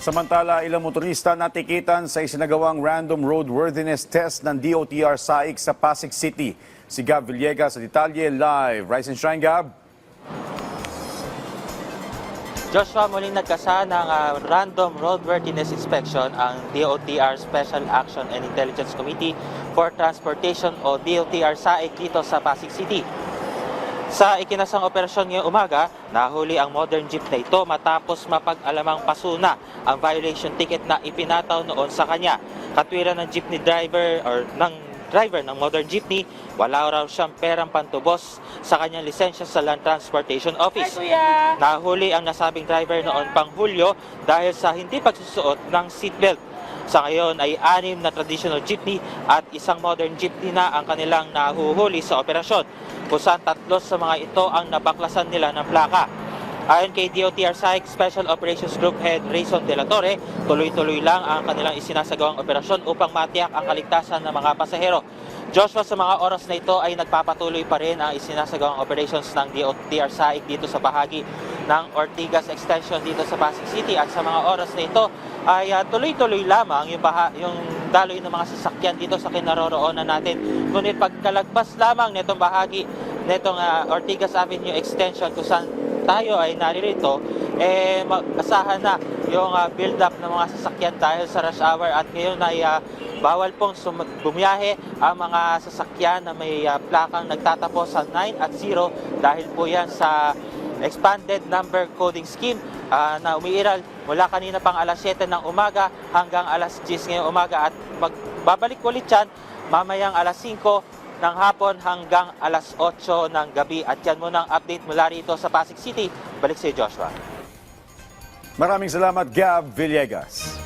Samantala, ilang motorista natikitan sa isinagawang random roadworthiness test ng DOTR SAIC sa Pasig City. Si Gab Villegas sa detalye live. Rise and shine, Gab. Joshua, muling nagkasa ng random roadworthiness inspection ang DOTR Special Action and Intelligence Committee for Transportation o DOTR SAIC dito sa Pasig City. Sa ikinasang operasyon ngayong umaga, nahuli ang modern jeep na ito matapos mapag-alamang pasuna ang violation ticket na ipinataw noon sa kanya. Katwiran ng jeepney driver ng modern jeepney, wala raw siyang perang pantubos sa kanyang lisensya sa Land Transportation Office. Nahuli ang nasabing driver noon pang Hulyo dahil sa hindi pagsusuot ng seatbelt. Sa ngayon ay 6 na traditional jeepney at isang modern jeepney na ang kanilang nahuhuli sa operasyon, kung saan 3 sa mga ito ang nabaklasan nila ng plaka. Ayon kay DOTR SAIC Special Operations Group Head Rayson De La Torre, tuloy-tuloy lang ang kanilang isinasagawang operasyon upang matiyak ang kaligtasan ng mga pasahero. Joshua, sa mga oras na ito ay nagpapatuloy pa rin ang isinasagawang operations ng DOTR SAIC dito sa bahagi ng Ortigas Extension dito sa Pasig City, at sa mga oras na ito ay tuloy-tuloy lamang yung daloy ng mga sasakyan dito sa kinaroroonan natin. Ngunit pagkalagpas lamang nitong bahagi nitong Ortigas Avenue Extension kung saan tayo ay naririto, mag-asahan na yung build-up ng mga sasakyan dahil sa rush hour, at ngayon ay bawal pong bumiyahe ang mga sasakyan na may plakang nagtatapos sa 9 at 0 dahil po yan sa expanded number coding scheme na umiiral mula kanina pang alas 7 ng umaga hanggang alas 10 ngayong umaga, at babalik ulit yan mamayang alas 5 ng hapon hanggang alas 8 ng gabi. At yan muna ang update mula rito sa Pasig City. Balik sa Joshua. Maraming salamat, Gab Villegas.